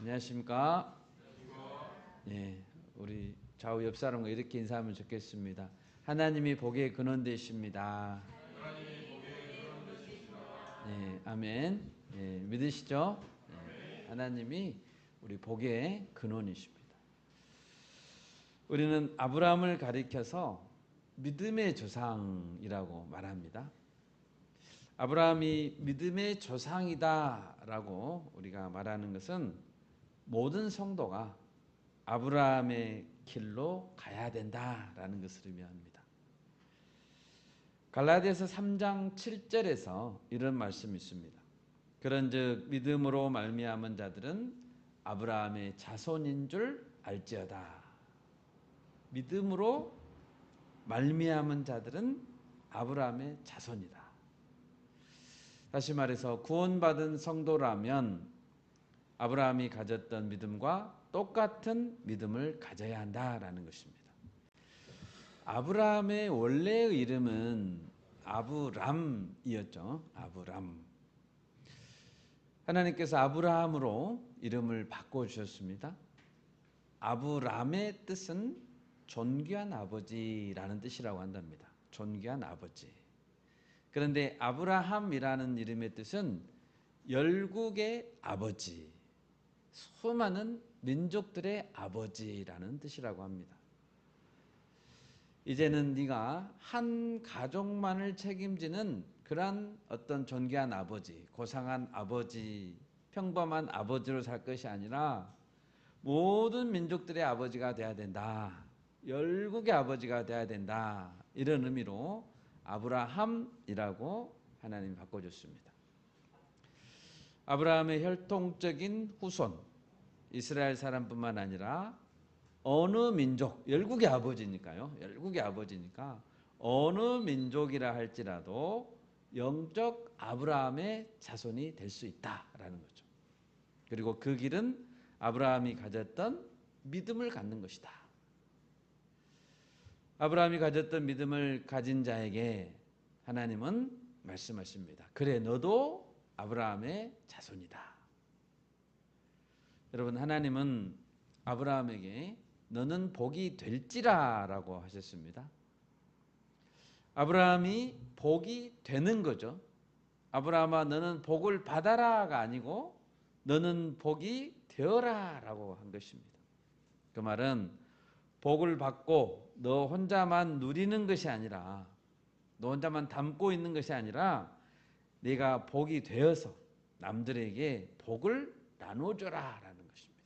안녕하십니까? 예, 우리 좌우 옆 사람과 이렇게 인사하면 좋겠습니다. 하나님이 복의 근원 되십니다. 예, 아멘. 예, 믿으시죠? 예, 하나님이 우리 복의 근원이십니다. 우리는 아브라함을 가리켜서 믿음의 조상이라고 말합니다. 아브라함이 믿음의 조상이다라고 우리가 말하는 것은 모든 성도가 아브라함의 길로 가야 된다라는 것을 의미합니다. 갈라디아서 3장 7절에서 이런 말씀이 있습니다. 그런즉 믿음으로 말미암은 자들은 아브라함의 자손인 줄 알지어다. 믿음으로 말미암은 자들은 아브라함의 자손이다. 다시 말해서 구원받은 성도라면 아브라함이 가졌던 믿음과 똑같은 믿음을 가져야 한다라는 것입니다. 아브라함의 원래의 이름은 아브람이었죠. 아브람. 하나님께서 아브라함으로 이름을 바꿔주셨습니다. 아브람의 뜻은 존귀한 아버지라는 뜻이라고 한답니다. 존귀한 아버지. 그런데 아브라함이라는 이름의 뜻은 열국의 아버지, 수많은 민족들의 아버지라는 뜻이라고 합니다. 이제는 네가 한 가족만을 책임지는 그러한 어떤 존귀한 아버지, 고상한 아버지, 평범한 아버지로 살 것이 아니라 모든 민족들의 아버지가 되어야 된다. 열국의 아버지가 되어야 된다. 이런 의미로 아브라함이라고 하나님이 바꿔줬습니다. 아브라함의 혈통적인 후손, 이스라엘 사람뿐만 아니라 어느 민족, 열국의 아버지니까요. 열국의 아버지니까 어느 민족이라 할지라도 영적 아브라함의 자손이 될 수 있다라는 거죠. 그리고 그 길은 아브라함이 가졌던 믿음을 갖는 것이다. 아브라함이 가졌던 믿음을 가진 자에게 하나님은 말씀하십니다. 그래, 너도 아브라함의 자손이다. 여러분, 하나님은 아브라함에게 너는 복이 될지라 라고 하셨습니다. 아브라함이 복이 되는 거죠. 아브라함아 너는 복을 받아라가 아니고 너는 복이 되어라 라고 한 것입니다. 그 말은 복을 받고 너 혼자만 누리는 것이 아니라, 너 혼자만 담고 있는 것이 아니라 네가 복이 되어서 남들에게 복을 나눠줘라 라는 것입니다.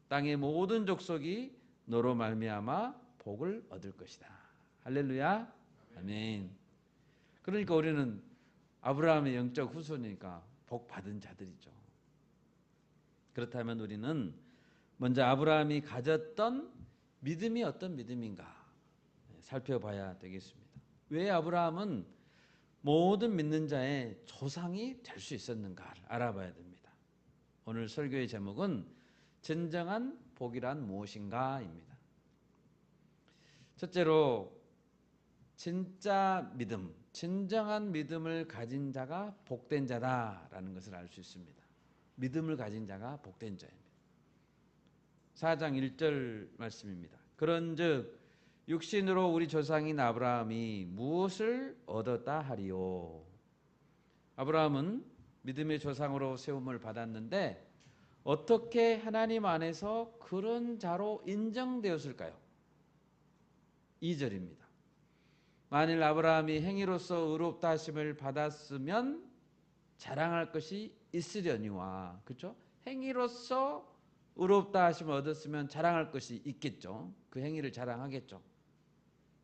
땅의 모든 족속이 너로 말미암아 복을 얻을 것이다. 할렐루야. 아멘. 그러니까 우리는 아브라함의 영적 후손이니까 복 받은 자들이죠. 그렇다면 우리는 먼저 아브라함이 가졌던 믿음이 어떤 믿음인가 살펴봐야 되겠습니다. 왜 아브라함은 모든 믿는 자의 조상이 될 수 있었는가를 알아봐야 됩니다. 오늘 설교의 제목은 진정한 복이란 무엇인가입니다. 첫째로 진짜 믿음, 진정한 믿음을 가진 자가 복된 자다라는 것을 알 수 있습니다. 믿음을 가진 자가 복된 자입니다. 4장 1절 말씀입니다. 그런즉 육신으로 우리 조상인 아브라함이 무엇을 얻었다 하리요. 아브라함은 믿음의 조상으로 세움을 받았는데 어떻게 하나님 안에서 그런 자로 인정되었을까요? 2절입니다. 만일 아브라함이 행위로서 의롭다 하심을 받았으면 자랑할 것이 있으려니와, 그렇죠? 행위로서 의롭다 하심을 얻었으면 자랑할 것이 있겠죠. 그 행위를 자랑하겠죠.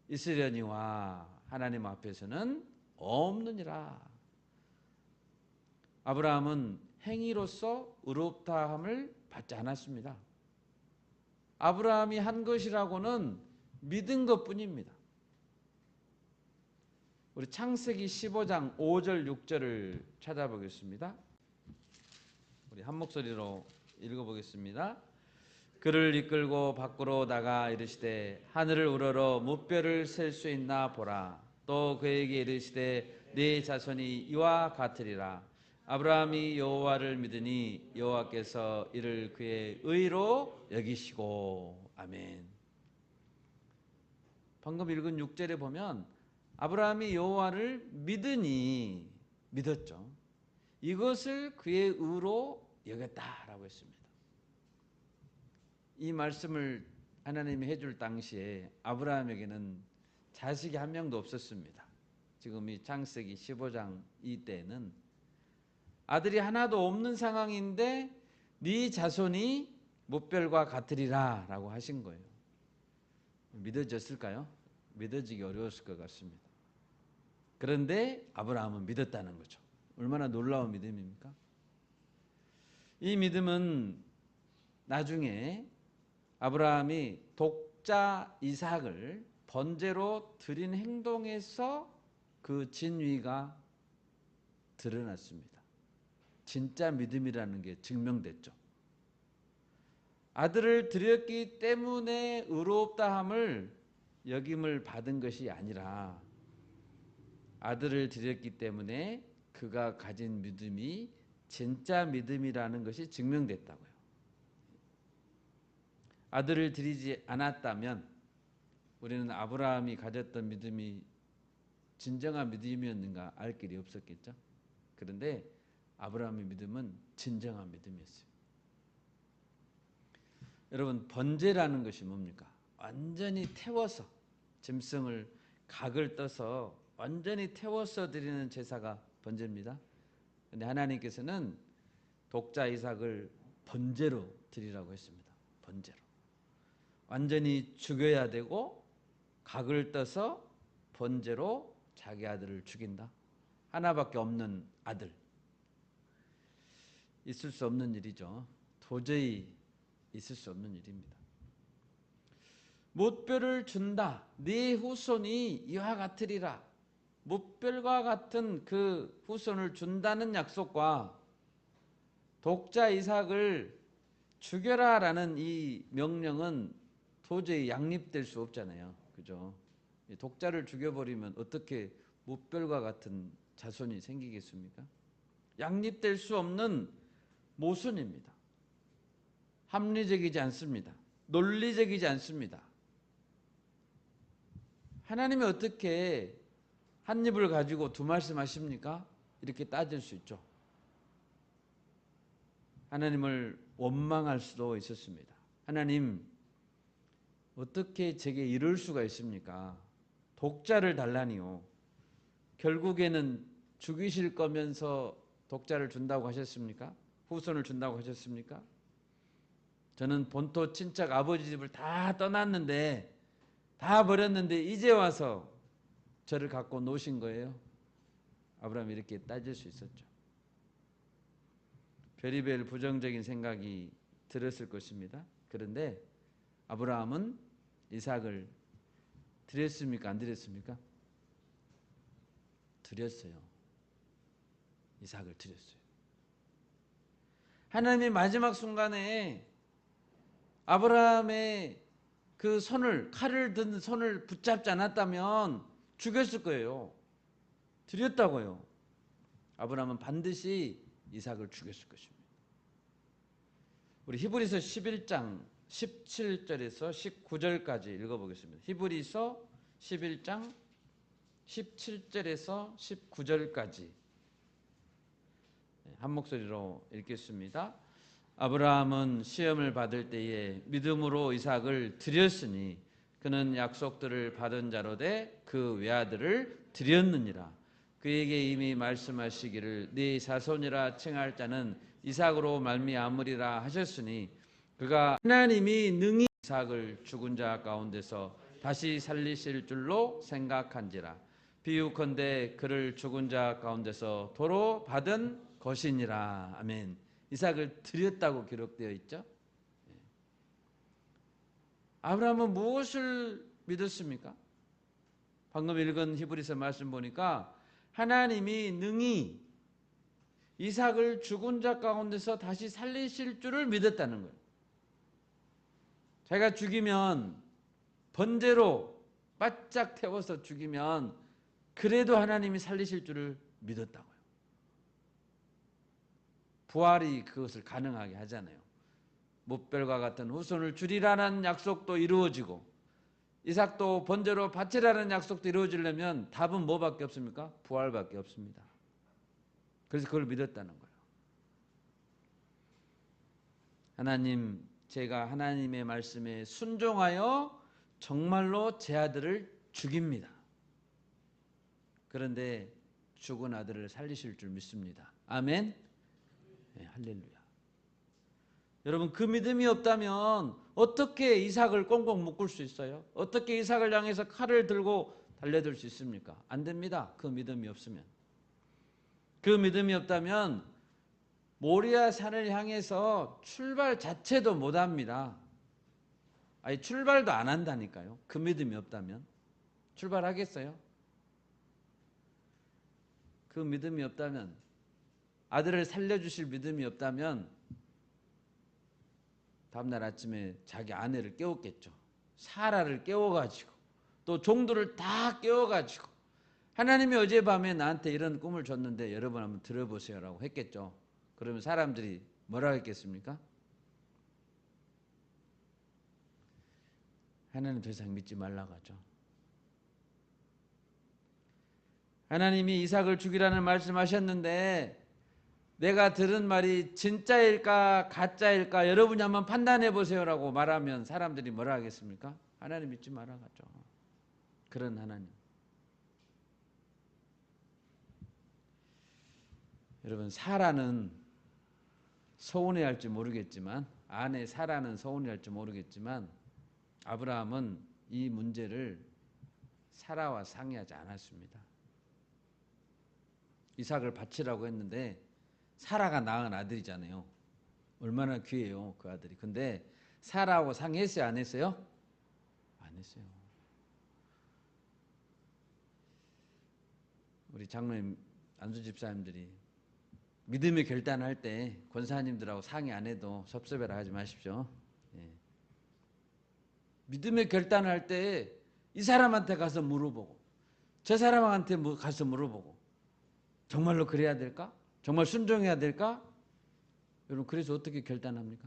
있으려니와 하나님 앞에서는 없느니라. 아브라함은 행위로서 의롭다함을 받지 않았습니다. 아브라함이 한 것이라고는 믿은 것뿐입니다. 우리 창세기 15장 5절 6절을 찾아보겠습니다. 우리 한 목소리로 읽어보겠습니다. 그를 이끌고 밖으로 나가 이르시되 하늘을 우러러 무뼈를 셀 수 있나 보라. 또 그에게 이르시되 네 자손이 이와 같으리라. 아브라함이 여호와를 믿으니 여호와께서 이를 그의 의로 여기시고. 아멘. 방금 읽은 6절에 보면 아브라함이 여호와를 믿으니, 믿었죠. 이것을 그의 의로 여겼다라고 했습니다. 이 말씀을 하나님이 해줄 당시에 아브라함에게는 자식이 한 명도 없었습니다. 지금 이 창세기 15장 이때는 아들이 하나도 없는 상황인데 네 자손이 무별과 같으리라 라고 하신 거예요. 믿어졌을까요? 믿어지기 어려웠을 것 같습니다. 그런데 아브라함은 믿었다는 거죠. 얼마나 놀라운 믿음입니까? 이 믿음은 나중에 아브라함이 독자 이삭을 번제로 드린 행동에서 그 진위가 드러났습니다. 진짜 믿음이라는 게 증명됐죠. 아들을 드렸기 때문에 의롭다함을 여김을 받은 것이 아니라 아들을 드렸기 때문에 그가 가진 믿음이 진짜 믿음이라는 것이 증명됐다고요. 아들을 드리지 않았다면 우리는 아브라함이 가졌던 믿음이 진정한 믿음이었는가 알 길이 없었겠죠. 그런데 아브라함의 믿음은 진정한 믿음이었어요. 여러분, 번제라는 것이 뭡니까? 완전히 태워서, 짐승을 각을 떠서 완전히 태워서 드리는 제사가 번제입니다. 그런데 하나님께서는 독자 이삭을 번제로 드리라고 했습니다. 번제로. 완전히 죽여야 되고 각을 떠서 번제로 자기 아들을 죽인다. 하나밖에 없는 아들. 있을 수 없는 일이죠. 도저히 있을 수 없는 일입니다. 뭇별을 준다. 네 후손이 이와 같으리라. 뭇별과 같은 그 후손을 준다는 약속과 독자 이삭을 죽여라라는 이 명령은 도저히 양립될 수 없잖아요. 그죠? 독자를 죽여버리면 어떻게 뭇별과 같은 자손이 생기겠습니까? 양립될 수 없는 모순입니다. 합리적이지 않습니다. 논리적이지 않습니다. 하나님이 어떻게 한 입을 가지고 두 말씀 하십니까? 이렇게 따질 수 있죠. 하나님을 원망할 수도 있었습니다. 하나님, 어떻게 제게 이럴 수가 있습니까? 독자를 달라니요. 결국에는 죽이실 거면서 독자를 준다고 하셨습니까? 후손을 준다고 하셨습니까? 저는 본토 친척 아버지 집을 다 떠났는데, 다 버렸는데 이제 와서 저를 갖고 노신 거예요. 아브라함이 이렇게 따질 수 있었죠. 별의별 부정적인 생각이 들었을 것입니다. 그런데 아브라함은 이삭을 드렸습니까? 안 드렸습니까? 드렸어요. 이삭을 드렸어요. 하나님이 마지막 순간에 아브라함의 그 손을, 칼을 든 손을 붙잡지 않았다면 죽였을 거예요. 드렸다고요. 아브라함은 반드시 이삭을 죽였을 것입니다. 우리 히브리서 11장 17절에서 19절까지 읽어보겠습니다. 히브리서 11장 17절에서 19절까지 한 목소리로 읽겠습니다. 아브라함은 시험을 받을 때에 믿음으로 이삭을 드렸으니 그는 약속들을 받은 자로 돼 그 외아들을 드렸느니라. 그에게 이미 말씀하시기를 네 자손이라 칭할 자는 이삭으로 말미암으리라 하셨으니 그가 하나님이 능히 이삭을 죽은 자 가운데서 다시 살리실 줄로 생각한지라. 비유컨대 그를 죽은 자 가운데서 도로 받은 것이니라. 아멘. 이삭을 드렸다고 기록되어 있죠. 아브라함은 무엇을 믿었습니까? 방금 읽은 히브리서 말씀 보니까 하나님이 능히 이삭을 죽은 자 가운데서 다시 살리실 줄을 믿었다는 거예요. 자기가 죽이면 번제로 바짝 태워서 죽이면 그래도 하나님이 살리실 줄을 믿었다고요. 부활이 그것을 가능하게 하잖아요. 무별과 같은 후손을 주리라는 약속도 이루어지고 이삭도 번제로 바치라는 약속도 이루어지려면 답은 뭐밖에 없습니까? 부활밖에 없습니다. 그래서 그걸 믿었다는 거예요. 하나님, 제가 하나님의 말씀에 순종하여 정말로 제 아들을 죽입니다. 그런데 죽은 아들을 살리실 줄 믿습니다. 아멘. 네, 할렐루야. 여러분, 그 믿음이 없다면 어떻게 이삭을 꽁꽁 묶을 수 있어요? 어떻게 이삭을 향해서 칼을 들고 달려들 수 있습니까? 안 됩니다. 그 믿음이 없으면. 그 믿음이 없다면 모리아 산을 향해서 출발 자체도 못 합니다. 아니, 출발도 안 한다니까요. 그 믿음이 없다면. 출발하겠어요? 그 믿음이 없다면, 아들을 살려주실 믿음이 없다면 다음날 아침에 자기 아내를 깨웠겠죠. 사라를 깨워가지고 또 종들을 다 깨워가지고 하나님이 어젯밤에 나한테 이런 꿈을 줬는데 여러분 한번 들어보세요 라고 했겠죠. 그러면 사람들이 뭐라고 했겠습니까? 하나님 더 이상 믿지 말라고 하죠. 하나님이 이삭을 죽이라는 말씀하셨는데 내가 들은 말이 진짜일까 가짜일까 여러분이 한번 판단해 보세요라고 말하면 사람들이 뭐라 하겠습니까? 하나님 믿지 말아가죠. 그런 하나님. 여러분, 사라는 서운해할지 모르겠지만, 아내 사라는 서운해할지 모르겠지만 아브라함은 이 문제를 사라와 상의하지 않았습니다. 이삭을 바치라고 했는데 사라가 낳은 아들이잖아요. 얼마나 귀해요, 그 아들이. 근데 사라하고 상의했어요, 안 했어요? 안 했어요. 우리 장로님, 안수 집사님들이 믿음의 결단할 때 권사님들하고 상의 안 해도 섭섭해라 하지 마십시오. 예. 믿음의 결단할 때 이 사람한테 가서 물어보고 저 사람한테 가서 물어보고 정말로 그래야 될까? 정말 순종해야 될까? 여러분, 그래서 어떻게 결단합니까?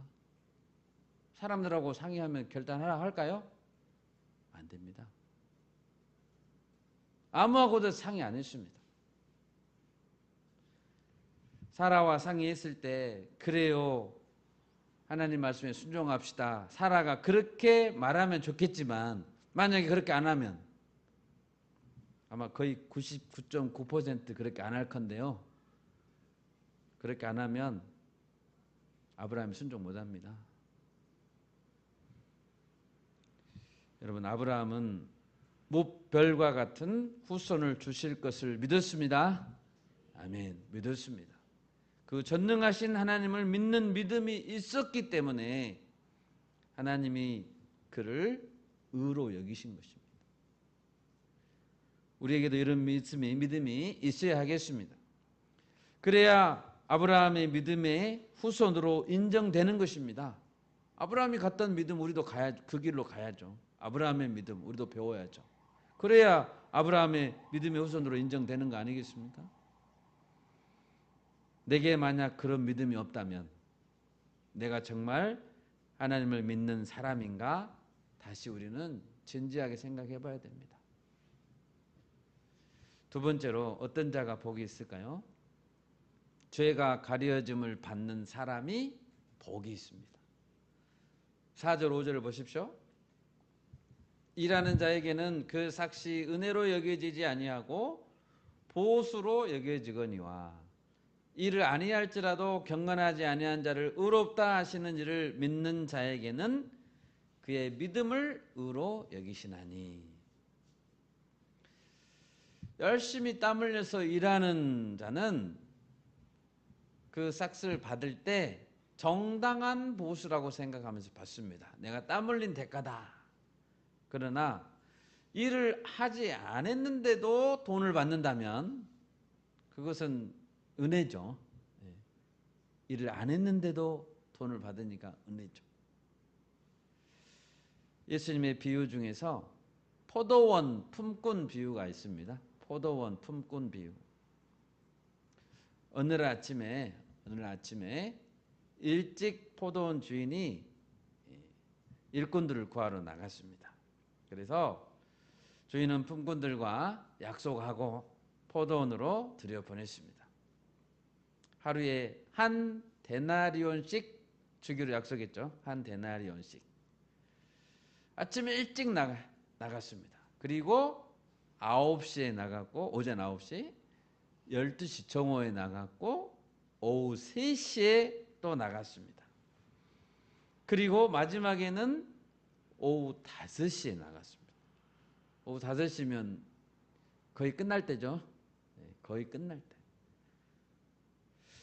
사람들하고 상의하면 결단하라 할까요? 안 됩니다. 아무하고도 상의 안 했습니다. 사라와 상의했을 때 그래요, 하나님 말씀에 순종합시다. 사라가 그렇게 말하면 좋겠지만 만약에 그렇게 안 하면 아마 거의 99.9% 그렇게 안 할 건데요. 그렇게 안 하면 아브라함이 순종 못합니다. 여러분, 아브라함은 무별과 같은 후손을 주실 것을 믿었습니다. 아멘. 믿었습니다. 그 전능하신 하나님을 믿는 믿음이 있었기 때문에 하나님이 그를 의로 여기신 것입니다. 우리에게도 이런 믿음이 있어야 하겠습니다. 그래야 아브라함의 믿음의 후손으로 인정되는 것입니다. 아브라함이 갔던 믿음 우리도 그 길로 가야죠. 아브라함의 믿음 우리도 배워야죠. 그래야 아브라함의 믿음의 후손으로 인정되는 거 아니겠습니까? 내게 만약 그런 믿음이 없다면 내가 정말 하나님을 믿는 사람인가? 다시 우리는 진지하게 생각해 봐야 됩니다. 두 번째로 어떤 자가 복이 있을까요? 죄가 가려짐을 받는 사람이 복이 있습니다. 4절 5절을 보십시오. 일하는 자에게는 그 삭시 은혜로 여겨지지 아니하고 보수로 여겨지거니와 이를 아니할지라도 경건하지 아니한 자를 의롭다 하시는 이를 믿는 자에게는 그의 믿음을 의로 여기시나니. 열심히 땀 흘려서 일하는 자는 그 삭스를 받을 때 정당한 보수라고 생각하면서 받습니다. 내가 땀 흘린 대가다. 그러나 일을 하지 않았는데도 돈을 받는다면 그것은 은혜죠. 일을 안 했는데도 돈을 받으니까 은혜죠. 예수님의 비유 중에서 포도원 품꾼 비유가 있습니다. 포도원 품꾼 비유. 어느 날 아침에 어느 날 아침에 일찍 포도원 주인이 일꾼들을 구하러 나갔습니다. 그래서 주인은 품꾼들과 약속하고 포도원으로 들여보냈습니다. 하루에 한 데나리온씩 주기로 약속했죠. 한 데나리온씩. 아침에 일찍 나갔습니다. 그리고 9시에 나갔고, 오전 9시, 12시 정오에 나갔고, 오후 3시에 또 나갔습니다. 그리고 마지막에는 오후 5시에 나갔습니다. 오후 5시면 거의 끝날 때죠. 거의 끝날 때.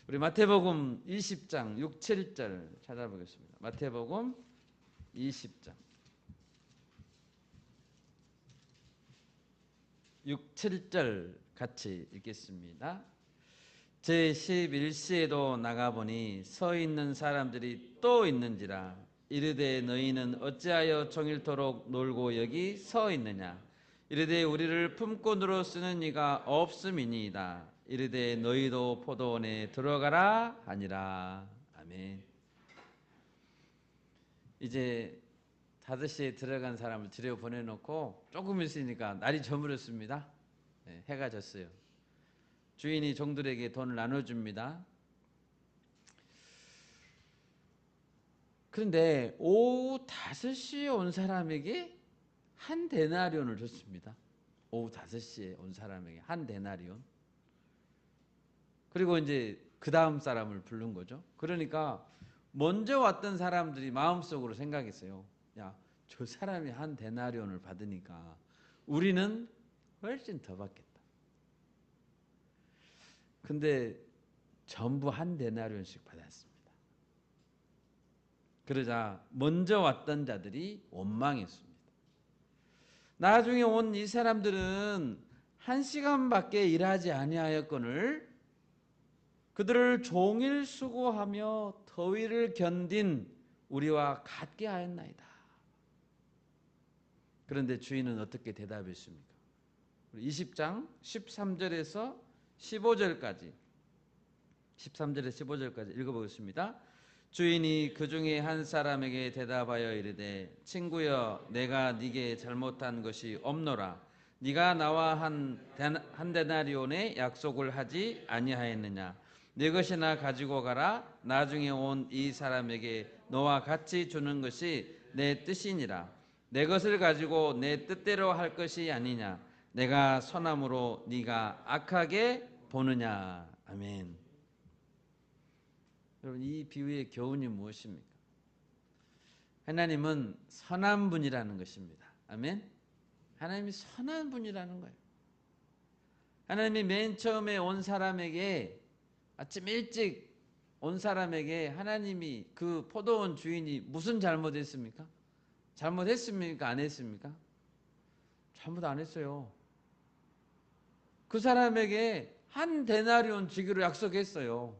우리 마태복음 20장 6, 7절 찾아보겠습니다. 마태복음 20장 6, 7절 같이 읽겠습니다. 제11시에도 나가보니 서 있는 사람들이 또 있는지라 이르되 너희는 어찌하여 종일토록 놀고 여기 서 있느냐 이르되 우리를 품꾼으로 쓰는 이가 없음이니이다. 이르되 너희도 포도원에 들어가라 하니라. 아멘. 이제 5시에 들어간 사람을 들여보내놓고 조금 있으니까 날이 저물었습니다. 해가 졌어요. 주인이 종들에게 돈을 나눠줍니다. 그런데 오후 5시에 온 사람에게 한 데나리온을 줬습니다. 오후 5시에 온 사람에게 한 데나리온. 그리고 이제 그 다음 사람을 부른 거죠. 그러니까 먼저 왔던 사람들이 마음속으로 생각했어요. 야, 저 사람이 한 데나리온을 받으니까 우리는 훨씬 더 받겠다. 근데 전부 한 데나리온씩 받았습니다. 그러자 먼저 왔던 자들이 원망했습니다. 나중에 온 이 사람들은 1시간밖에 일하지 아니하였거늘 그들을 종일 수고하며 더위를 견딘 우리와 같게 하였나이다. 그런데 주인은 어떻게 대답했습니까? 20장 13절에서 15절까지 13절에서 15절까지 읽어보겠습니다. 주인이 그 중에 한 사람에게 대답하여 이르되 친구여 내가 네게 잘못한 것이 없노라. 네가 나와 한 데나리온의 약속을 하지 아니하였느냐. 네 것이나 가지고 가라. 나중에 온 이 사람에게 너와 같이 주는 것이 내 뜻이니라. 내 것을 가지고 내 뜻대로 할 것이 아니냐. 내가 선함으로 네가 악하게 보느냐. 아멘. 여러분 이 비유의 교훈이 무엇입니까? 하나님은 선한 분이라는 것입니다. 아멘. 하나님이 선한 분이라는 거예요. 하나님이 맨 처음에 온 사람에게 아침 일찍 온 사람에게 하나님이 그 포도원 주인이 무슨 잘못했습니까? 잘못했습니까? 안 했습니까? 잘못 안 했어요. 그 사람에게 한 데나리온 주기로 약속했어요.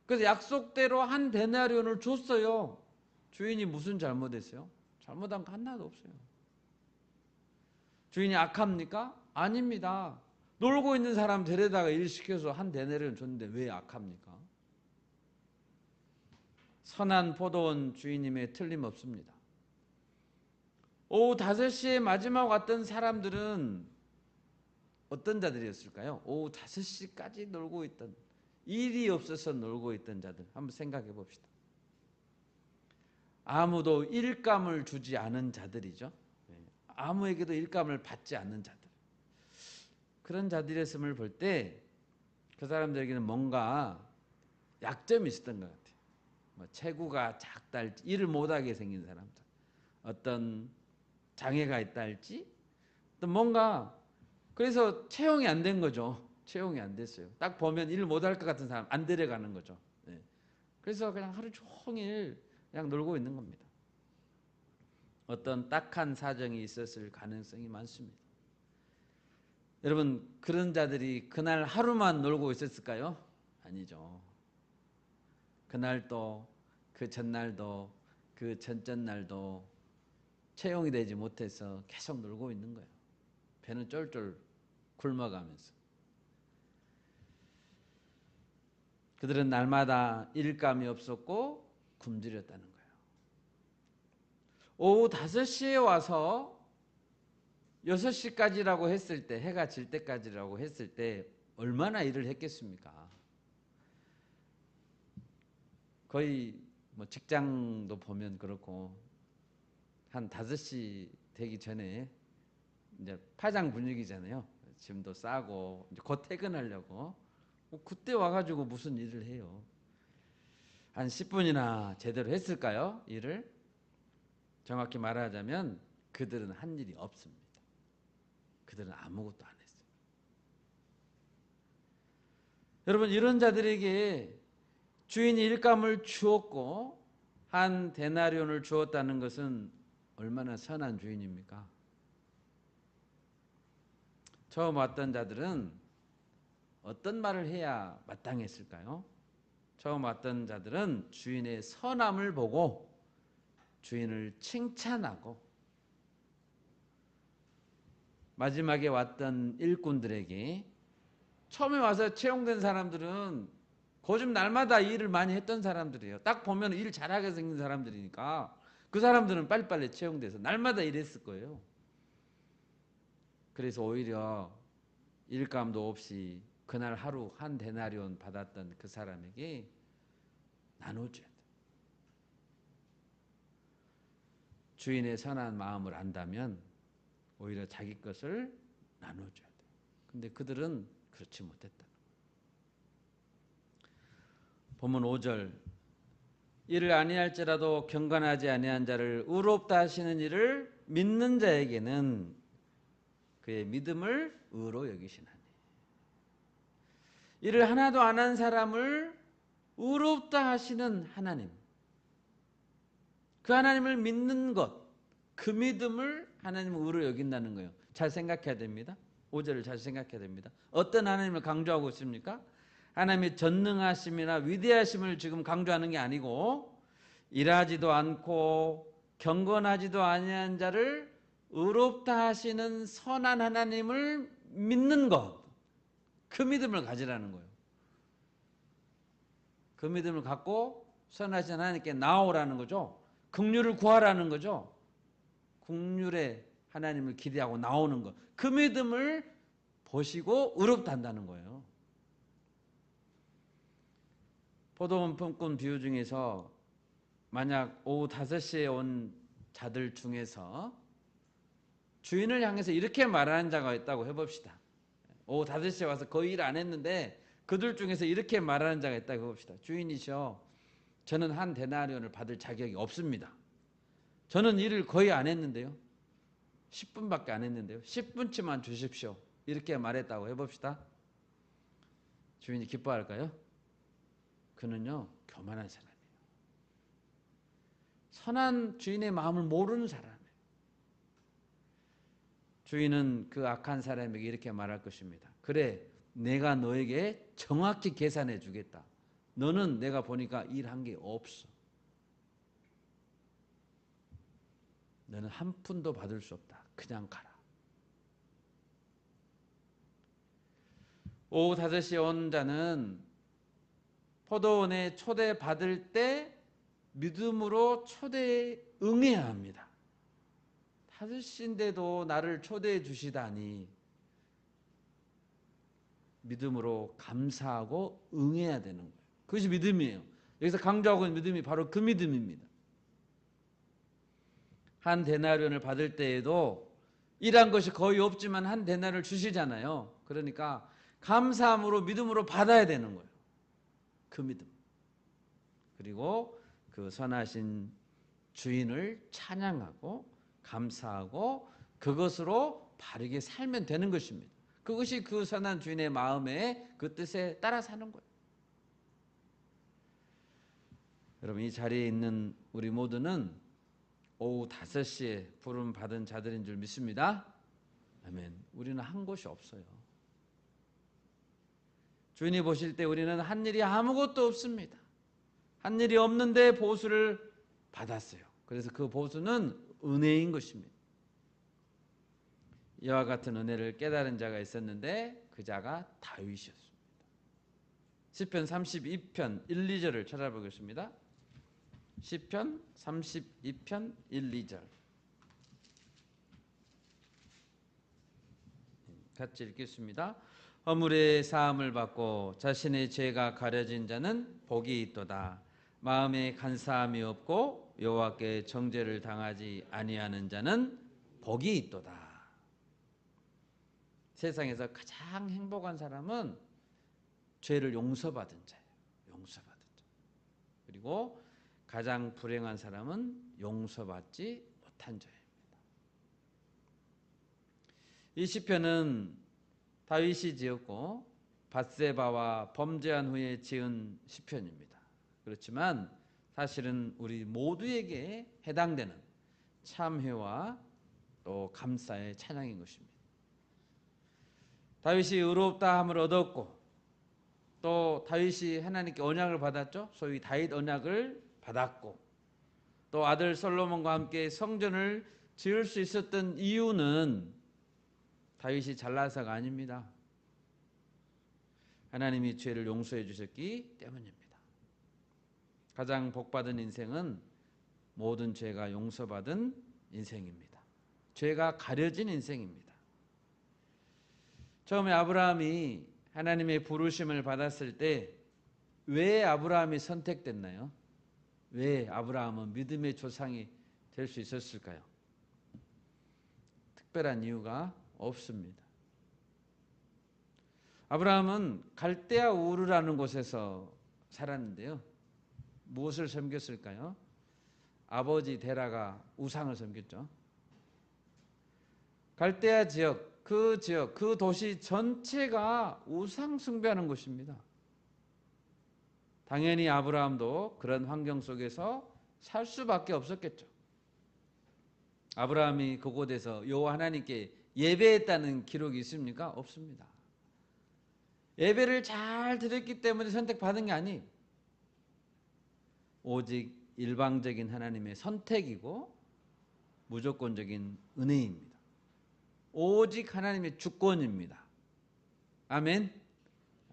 그래서 약속대로 한 데나리온을 줬어요. 주인이 무슨 잘못했어요? 잘못한 거 하나도 없어요. 주인이 악합니까? 아닙니다. 놀고 있는 사람 데려다가 일 시켜서 한 데나리온 줬는데 왜 악합니까? 선한 포도원 주인님의 틀림없습니다. 오후 5시에 마지막 왔던 사람들은 어떤 자들이었을까요? 오후 5시까지 놀고 있던, 일이 없어서 놀고 있던 자들 한번 생각해 봅시다. 아무도 일감을 주지 않은 자들이죠. 아무에게도 일감을 받지 않는 자들. 그런 자들이었음을 볼 때 그 사람들에게는 뭔가 약점이 있었던 것 같아요. 뭐 체구가 작다 할지, 일을 못하게 생긴 사람들, 어떤 장애가 있다 할지, 또 뭔가 그래서 채용이 안 된 거죠. 채용이 안 됐어요. 딱 보면 일 못할 것 같은 사람 안 데려가는 거죠. 그래서 그냥 하루 종일 그냥 놀고 있는 겁니다. 어떤 딱한 사정이 있었을 가능성이 많습니다. 여러분 그런 자들이 그날 하루만 놀고 있었을까요? 아니죠. 그날도 그 전날도 그 전전날도 채용이 되지 못해서 계속 놀고 있는 거예요. 배는 쫄쫄 굶어가면서. 그들은 날마다 일감이 없었고 굶주렸다는 거예요. 오후 5시에 와서 6시까지라고 했을 때, 해가 질 때까지라고 했을 때 얼마나 일을 했겠습니까? 거의 뭐 직장도 보면 그렇고 한 5시 되기 전에 이제 파장 분위기잖아요. 짐도 싸고 이제 곧 퇴근하려고. 그때 와가지고 무슨 일을 해요? 한 10분이나 제대로 했을까요? 일을? 정확히 말하자면 그들은 한 일이 없습니다. 그들은 아무것도 안 했어요. 여러분, 이런 자들에게 주인이 일감을 주었고 한 데나리온을 주었다는 것은 얼마나 선한 주인입니까? 처음 왔던 자들은 어떤 말을 해야 마땅했을까요? 처음 왔던 자들은 주인의 선함을 보고 주인을 칭찬하고, 마지막에 왔던 일꾼들에게, 처음에 와서 채용된 사람들은 거좀 날마다 일을 많이 했던 사람들이에요. 딱 보면 일 잘하게 생긴 사람들이니까 그 사람들은 빨리빨리 채용돼서 날마다 일했을 거예요. 그래서 오히려 일감도 없이 그날 하루 한 데나리온 받았던 그 사람에게 나눠줘야 돼. 주인의 선한 마음을 안다면 오히려 자기 것을 나눠줘야 돼. 근데 그들은 그렇지 못했다. 본문 5절, 이를 아니할지라도 경건하지 아니한 자를 의롭다 하시는 이를 믿는 자에게는 그의 믿음을 의로 여기시나니. 이를 하나도 안 한 사람을 의롭다 하시는 하나님, 그 하나님을 믿는 것, 그 믿음을 하나님은 의로 여긴다는 거예요. 잘 생각해야 됩니다. 5절을 잘 생각해야 됩니다. 어떤 하나님을 강조하고 있습니까? 하나님의 전능하심이나 위대하심을 지금 강조하는 게 아니고, 일하지도 않고 경건하지도 아니한 자를 의롭다 하시는 선한 하나님을 믿는 것, 그 믿음을 가지라는 거예요. 그 믿음을 갖고 선하신 하나님께 나오라는 거죠. 긍휼을 구하라는 거죠. 긍휼의 하나님을 기대하고 나오는 것, 그 믿음을 보시고 의롭다 한다는 거예요. 포도원 품꾼 비유 중에서 만약 오후 5시에 온 자들 중에서 주인을 향해서 이렇게 말하는 자가 있다고 해봅시다. 오후 5시에 와서 거의 일 안 했는데 그들 중에서 이렇게 말하는 자가 있다고 해봅시다. 주인이셔, 저는 한 데나리온을 받을 자격이 없습니다. 저는 일을 거의 안 했는데요. 10분밖에 안 했는데요. 10분치만 주십시오. 이렇게 말했다고 해봅시다. 주인이 기뻐할까요? 그는요, 교만한 사람이에요. 선한 주인의 마음을 모르는 사람이에요. 주인은 그 악한 사람에게 이렇게 말할 것입니다. 그래, 내가 너에게 정확히 계산해 주겠다. 너는 내가 보니까 일한 게 없어. 너는 한 푼도 받을 수 없다. 그냥 가라. 오후 5시에 온 자는 포도원에 초대받을 때 믿음으로 초대에 응해야 합니다. 5시인데도 나를 초대해 주시다니 믿음으로 감사하고 응해야 되는 거예요. 그것이 믿음이에요. 여기서 강조하고 있는 믿음이 바로 그 믿음입니다. 한 데나리온을 받을 때에도 일한 것이 거의 없지만 한 데나리온을 주시잖아요. 그러니까 감사함으로 믿음으로 받아야 되는 거예요. 그 믿음. 그리고 그 선하신 주인을 찬양하고 감사하고 그것으로 바르게 살면 되는 것입니다. 그것이 그 선한 주인의 마음에 그 뜻에 따라 사는 거예요. 여러분, 이 자리에 있는 우리 모두는 오후 5시에 부름 받은 자들인 줄 믿습니다. 아멘. 우리는 한 곳이 없어요. 주인이 보실 때 우리는 한 일이 아무것도 없습니다. 한 일이 없는데 보수를 받았어요. 그래서 그 보수는 은혜인 것입니다. 이와 같은 은혜를 깨달은 자가 있었는데 그 자가 다윗이었습니다. 시편 32편 1, 2절을 찾아보겠습니다. 시편 32편 1, 2절 같이 읽겠습니다. 허물의 사함을 받고 자신의 죄가 가려진 자는 복이 있도다. 마음에 간사함이 없고 여호와께 정죄를 당하지 아니하는 자는 복이 있도다. 세상에서 가장 행복한 사람은 죄를 용서받은 자예요. 용서받은 자. 그리고 가장 불행한 사람은 용서받지 못한 자입니다. 이 시편은 다윗이 지었고 밧세바와 범죄한 후에 지은 시편입니다. 그렇지만 사실은 우리 모두에게 해당되는 참회와 또 감사의 찬양인 것입니다. 다윗이 의롭다함을 얻었고 또 다윗이 하나님께 언약을 받았죠. 소위 다윗 언약을 받았고 또 아들 솔로몬과 함께 성전을 지을 수 있었던 이유는 다윗이 잘나서가 아닙니다. 하나님이 죄를 용서해 주셨기 때문입니다. 가장 복받은 인생은 모든 죄가 용서받은 인생입니다. 죄가 가려진 인생입니다. 처음에 아브라함이 하나님의 부르심을 받았을 때 왜 아브라함이 선택됐나요? 왜 아브라함은 믿음의 조상이 될 수 있었을까요? 특별한 이유가 없습니다. 아브라함은 갈대아 우르라는 곳에서 살았는데요. 무엇을 섬겼을까요? 아버지 데라가 우상을 섬겼죠. 갈대아 지역, 그 도시 전체가 우상 숭배하는 곳입니다. 당연히 아브라함도 그런 환경 속에서 살 수밖에 없었겠죠. 아브라함이 그곳에서 여호와 하나님께 예배했다는 기록이 있습니까? 없습니다. 예배를 잘 드렸기 때문에 선택받은 게 아니에요. 오직 일방적인 하나님의 선택이고 무조건적인 은혜입니다. 오직 하나님의 주권입니다. 아멘.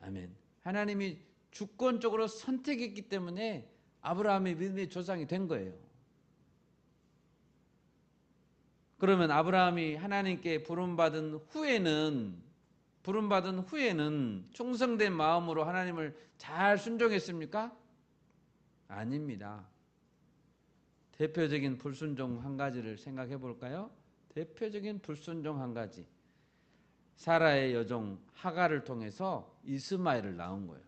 아멘. 하나님이 주권적으로 선택했기 때문에 아브라함의 믿음의 조상이 된 거예요. 그러면 아브라함이 하나님께 부름받은 후에는 충성된 마음으로 하나님을 잘 순종했습니까? 아닙니다. 대표적인 불순종 한 가지를 생각해 볼까요? 대표적인 불순종 한 가지. 사라의 여종 하갈을 통해서 이스마엘을 낳은 거예요.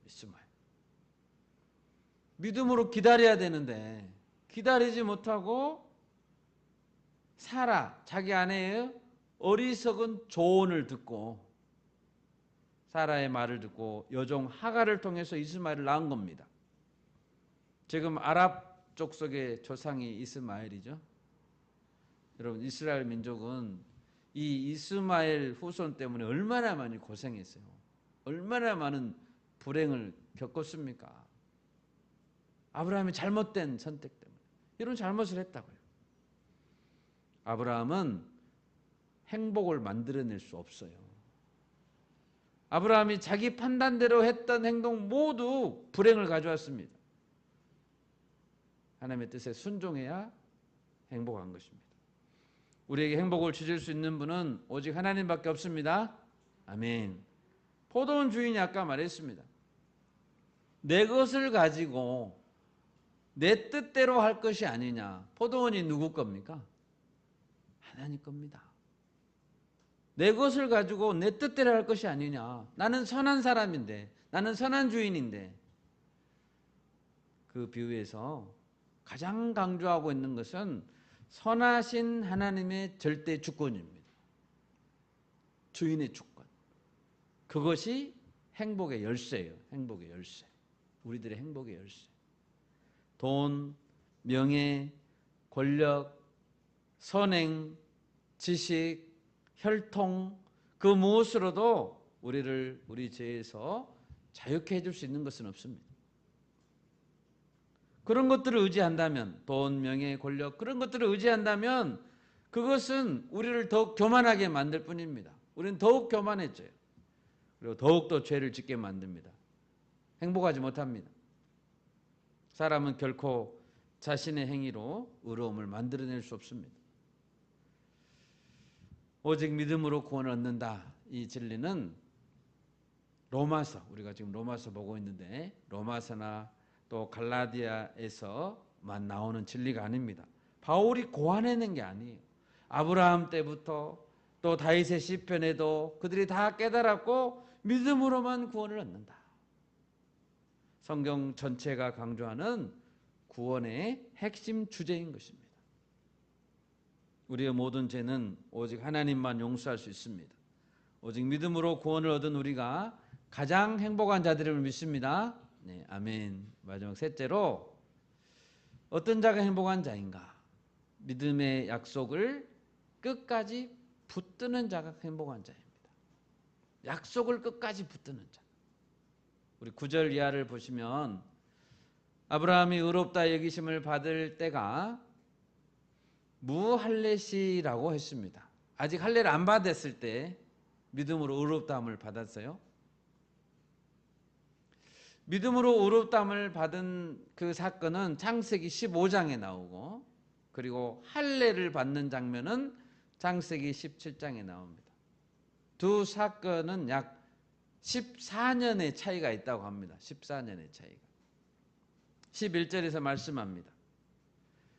이스마엘. 믿음으로 기다려야 되는데 기다리지 못하고 사라, 자기 아내의 어리석은 조언을 듣고 사라의 말을 듣고 여종 하갈을 통해서 이스마엘을 낳은 겁니다. 지금 아랍 족속의 조상이 이스마엘이죠. 여러분 이스라엘 민족은 이 이스마엘 후손 때문에 얼마나 많이 고생했어요. 얼마나 많은 불행을 겪었습니까? 아브라함이 잘못된 선택 때문에 이런 잘못을 했다고요. 아브라함은 행복을 만들어낼 수 없어요. 아브라함이 자기 판단대로 했던 행동 모두 불행을 가져왔습니다. 하나님의 뜻에 순종해야 행복한 것입니다. 우리에게 행복을 주실 수 있는 분은 오직 하나님밖에 없습니다. 아멘. 포도원 주인이 아까 말했습니다. 내 것을 가지고 내 뜻대로 할 것이 아니냐. 포도원이 누구 겁니까? 하나님 겁니다. 내 것을 가지고 내 뜻대로 할 것이 아니냐. 나는 선한 사람인데, 나는 선한 주인인데. 그 비유에서 가장 강조하고 있는 것은 선하신 하나님의 절대 주권입니다. 주인의 주권. 그것이 행복의 열쇠예요. 행복의 열쇠. 우리들의 행복의 열쇠. 돈, 명예, 권력, 선행, 지식, 혈통 그 무엇으로도 우리를 우리 죄에서 자유케 해줄 수 있는 것은 없습니다. 그런 것들을 의지한다면 돈, 명예, 권력 그런 것들을 의지한다면 그것은 우리를 더욱 교만하게 만들 뿐입니다. 우리는 더욱 교만해져요. 그리고 더욱더 죄를 짓게 만듭니다. 행복하지 못합니다. 사람은 결코 자신의 행위로 의로움을 만들어낼 수 없습니다. 오직 믿음으로 구원을 얻는다. 이 진리는 로마서, 우리가 지금 로마서 보고 있는데 로마서나 또 갈라디아에서만 나오는 진리가 아닙니다. 바울이 고안해낸 게 아니에요. 아브라함 때부터 또 다윗의 시편에도 그들이 다 깨달았고 믿음으로만 구원을 얻는다. 성경 전체가 강조하는 구원의 핵심 주제인 것입니다. 우리의 모든 죄는 오직 하나님만 용서할 수 있습니다. 오직 믿음으로 구원을 얻은 우리가 가장 행복한 자들임을 믿습니다. 네, 아멘. 마지막 셋째로 어떤 자가 행복한 자인가? 믿음의 약속을 끝까지 붙드는 자가 행복한 자입니다. 약속을 끝까지 붙드는 자. 우리 9절 이하를 보시면 아브라함이 의롭다 여기심을 받을 때가 무할례시라고 했습니다. 아직 할례를 안 받았을 때 믿음으로 의롭다함을 받았어요. 믿음으로 의롭다함을 받은 그 사건은 창세기 15장에 나오고 그리고 할례를 받는 장면은 창세기 17장에 나옵니다. 두 사건은 약 14년의 차이가 있다고 합니다. 14년의 차이가. 11절에서 말씀합니다.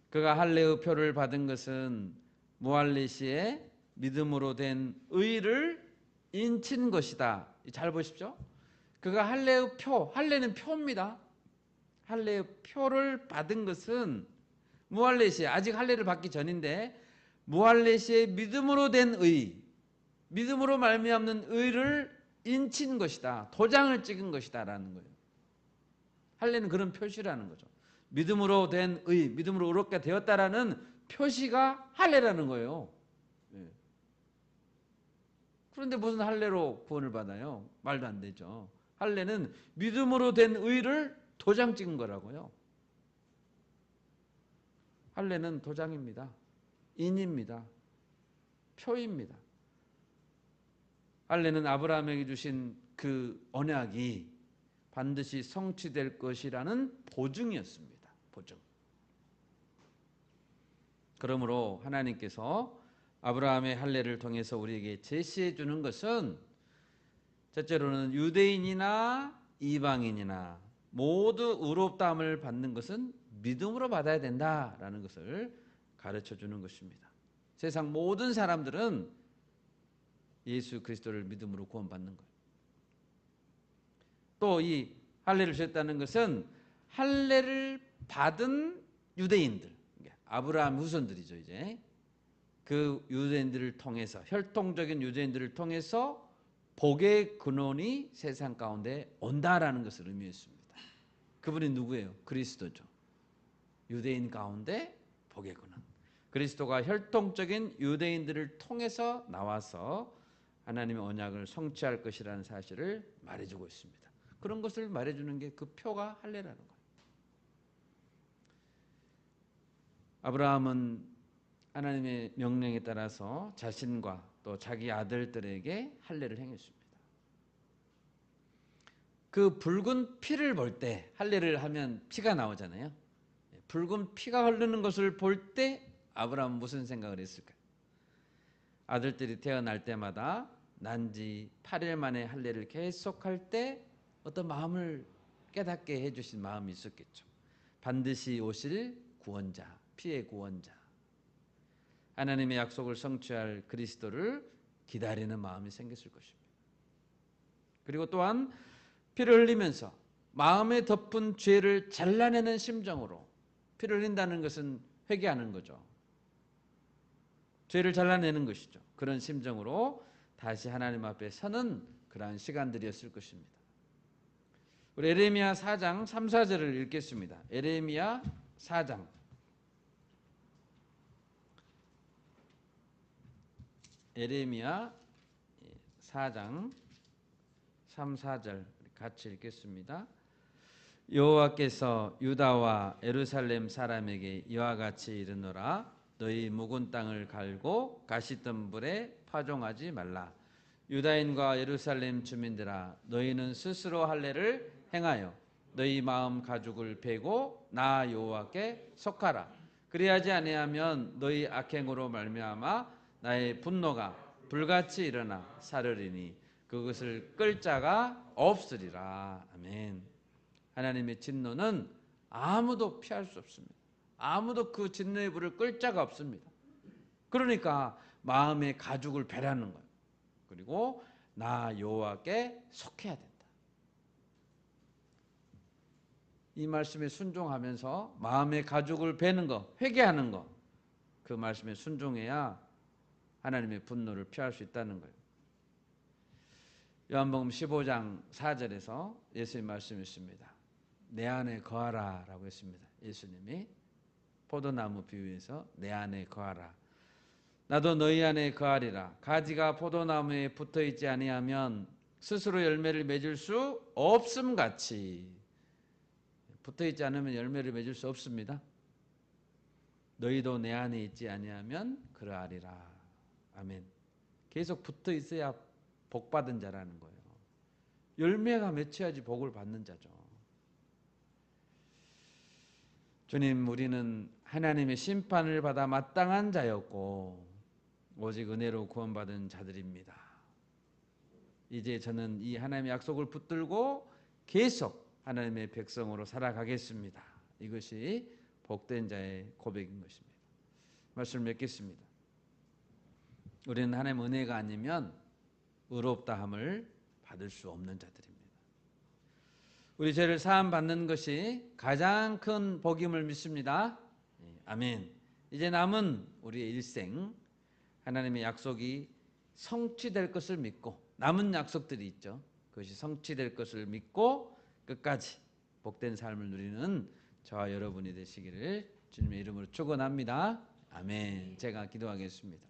그가 할례의 표를 받은 것은 무할례시에 믿음으로 된 의를 인친 것이다. 잘 보십시오. 그가 할례의 표, 할례는 표입니다. 할례의 표를 받은 것은 무할례시에, 아직 할례를 받기 전인데 무할례시에 믿음으로 된 의, 믿음으로 말미암는 의를 인친 것이다. 도장을 찍은 것이다 라는 거예요. 할례는 그런 표시라는 거죠. 믿음으로 된 의, 믿음으로 의롭게 되었다라는 표시가 할례라는 거예요. 네. 그런데 무슨 할례로 구원을 받아요? 말도 안 되죠. 할례는 믿음으로 된 의를 도장 찍은 거라고요. 할례는 도장입니다. 인입니다. 표입니다. 할례는 아브라함에게 주신 그 언약이 반드시 성취될 것이라는 보증이었습니다. 보증. 그러므로 하나님께서 아브라함의 할례를 통해서 우리에게 제시해 주는 것은 첫째로는 유대인이나 이방인이나 모두 의롭다함을 받는 것은 믿음으로 받아야 된다라는 것을 가르쳐 주는 것입니다. 세상 모든 사람들은 예수 그리스도를 믿음으로 구원받는 거예요. 또 이 할례를 주셨다는 것은 할례를 받은 유대인들, 아브라함 후손들이죠. 이제 그 유대인들을 통해서, 혈통적인 유대인들을 통해서 복의 근원이 세상 가운데 온다라는 것을 의미했습니다. 그분이 누구예요? 그리스도죠. 유대인 가운데 복의 근원. 그리스도가 혈통적인 유대인들을 통해서 나와서 하나님의 언약을 성취할 것이라는 사실을 말해주고 있습니다. 그런 것을 말해주는 게 그 표가 할례라는 거예요. 아브라함은 하나님의 명령에 따라서 자신과 또 자기 아들들에게 할례를 행했습니다. 그 붉은 피를 볼 때, 할례를 하면 피가 나오잖아요. 붉은 피가 흐르는 것을 볼 때 아브라함은 무슨 생각을 했을까요? 아들들이 태어날 때마다 난지 8일 만에 할례를 계속할 때 어떤 마음을 깨닫게 해주신 마음이 있었겠죠. 반드시 오실 구원자, 피의 구원자, 하나님의 약속을 성취할 그리스도를 기다리는 마음이 생겼을 것입니다. 그리고 또한 피를 흘리면서 마음에 덮은 죄를 잘라내는 심정으로, 피를 흘린다는 것은 회개하는 거죠. 죄를 잘라내는 것이죠. 그런 심정으로 다시 하나님 앞에 서는 그러한 시간들이었을 것입니다. 우리 에레미야 4장 3, 4절을 읽겠습니다. 에레미야 4장 에레미야 4장 3, 4절 같이 읽겠습니다. 여호와께서 유다와 예루살렘 사람에게 이와 같이 이르노라. 너희 묵은 땅을 갈고 가시덤불에 파종하지 말라. 유다인과 예루살렘 주민들아, 너희는 스스로 할례를 행하여 너희 마음 가죽을 베고 나 여호와께 속하라. 그리하지 아니하면 너희 악행으로 말미암아 나의 분노가 불같이 일어나 사르리니 그것을 끌 자가 없으리라. 아멘. 하나님의 진노는 아무도 피할 수 없습니다. 아무도 그 진노의 불을 끌 자가 없습니다. 그러니까 마음의 가죽을 베라는 거예요. 그리고 나 여호와께 속해야 된다. 이 말씀에 순종하면서 마음의 가죽을 베는 거, 회개하는 거, 그 말씀에 순종해야 하나님의 분노를 피할 수 있다는 거예요. 요한복음 15장 4절에서 예수님 말씀이 있습니다. 내 안에 거하라 라고 했습니다. 예수님이 포도나무 비유에서 내 안에 거하라. 나도 너희 안에 거하리라. 가지가 포도나무에 붙어있지 아니하면 스스로 열매를 맺을 수 없음 같이, 붙어있지 않으면 열매를 맺을 수 없습니다. 너희도 내 안에 있지 아니하면 그러하리라. 아멘. 계속 붙어있어야 복받은 자라는 거예요. 열매가 맺혀야지 복을 받는 자죠. 주님, 우리는 하나님의 심판을 받아 마땅한 자였고 오직 은혜로 구원받은 자들입니다. 이제 저는 이 하나님의 약속을 붙들고 계속 하나님의 백성으로 살아가겠습니다. 이것이 복된 자의 고백인 것입니다. 말씀을 맺겠습니다. 우리는 하나님의 은혜가 아니면 의롭다함을 받을 수 없는 자들입니다. 우리 죄를 사함 받는 것이 가장 큰 복임을 믿습니다. 아멘. 이제 남은 우리의 일생, 하나님의 약속이 성취될 것을 믿고, 남은 약속들이 있죠. 그것이 성취될 것을 믿고 끝까지 복된 삶을 누리는 저와 여러분이 되시기를 주님의 이름으로 축원합니다. 아멘. 제가 기도하겠습니다.